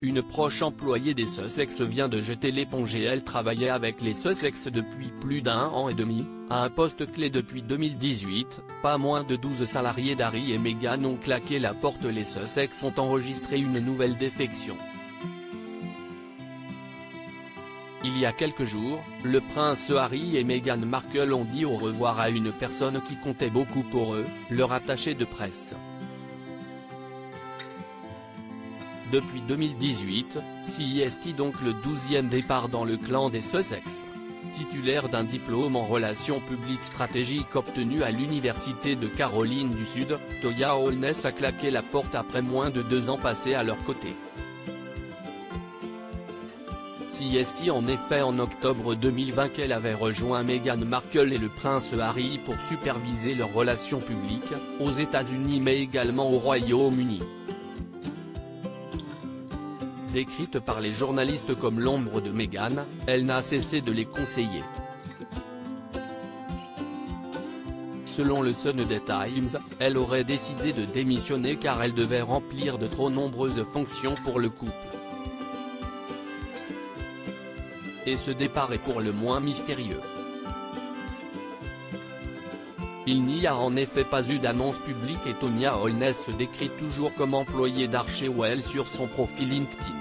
une proche employée des Sussex vient de jeter l'éponge et elle travaillait avec les Sussex depuis plus d'1 an et demi, à un poste clé depuis 2018, pas moins de 12 salariés d'Harry et Meghan ont claqué la porte. Les Sussex ont enregistré une nouvelle défection. Il y a quelques jours, le prince Harry et Meghan Markle ont dit au revoir à une personne qui comptait beaucoup pour eux, leur attaché de presse. Depuis 2018, c'est donc le 12e départ dans le clan des Sussex. Titulaire d'un diplôme en relations publiques stratégiques obtenu à l'université de Caroline du Sud, Toya Holness a claqué la porte après moins de 2 ans passés à leur côté. C'est en effet en octobre 2020 qu'elle avait rejoint Meghan Markle et le prince Harry pour superviser leurs relations publiques, aux États-Unis mais également au Royaume-Uni. Décrite par les journalistes comme l'ombre de Meghan, elle n'a cessé de les conseiller. Selon le Sunday Times, elle aurait décidé de démissionner car elle devait remplir de trop nombreuses fonctions pour le couple. Et ce départ est pour le moins mystérieux. Il n'y a en effet pas eu d'annonce publique et Toya Holness se décrit toujours comme employée d'Archewell sur son profil LinkedIn.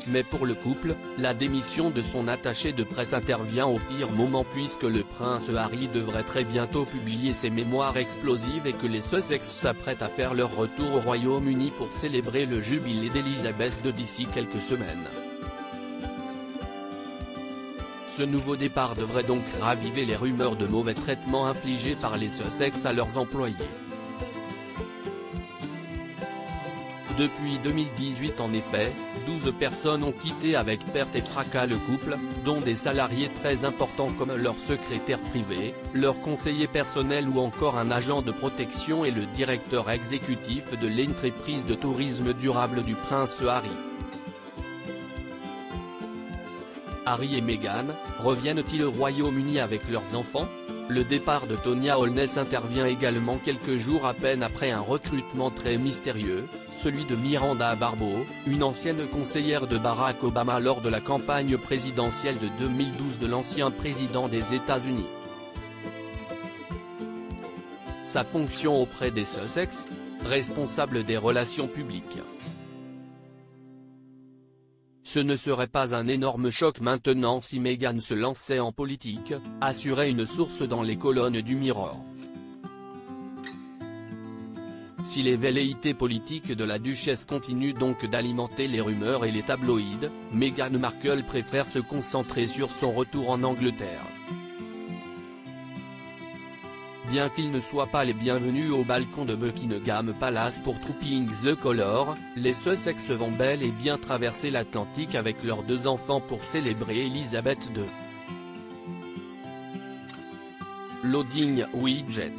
Mais pour le couple, la démission de son attaché de presse intervient au pire moment puisque le prince Harry devrait très bientôt publier ses mémoires explosives et que les Sussex s'apprêtent à faire leur retour au Royaume-Uni pour célébrer le jubilé d'Elisabeth II d'ici quelques semaines. Ce nouveau départ devrait donc raviver les rumeurs de mauvais traitements infligés par les Sussex à leurs employés. Depuis 2018 en effet, 12 personnes ont quitté avec perte et fracas le couple, dont des salariés très importants comme leur secrétaire privé, leur conseiller personnel ou encore un agent de protection et le directeur exécutif de l'entreprise de tourisme durable du prince Harry. Harry et Meghan, reviennent-ils au Royaume-Uni avec leurs enfants? Le départ de Toya Holness intervient également quelques jours à peine après un recrutement très mystérieux, celui de Miranda Barbour, une ancienne conseillère de Barack Obama lors de la campagne présidentielle de 2012 de l'ancien président des États-Unis. Sa fonction auprès des Sussex? Responsable des relations publiques. Ce ne serait pas un énorme choc maintenant si Meghan se lançait en politique, assurait une source dans les colonnes du Mirror. Si les velléités politiques de la duchesse continuent donc d'alimenter les rumeurs et les tabloïds, Meghan Markle préfère se concentrer sur son retour en Angleterre. Bien qu'ils ne soient pas les bienvenus au balcon de Buckingham Palace pour Trooping the Colour, les Sussex vont bel et bien traverser l'Atlantique avec leurs 2 enfants pour célébrer Elisabeth II. Loading widget.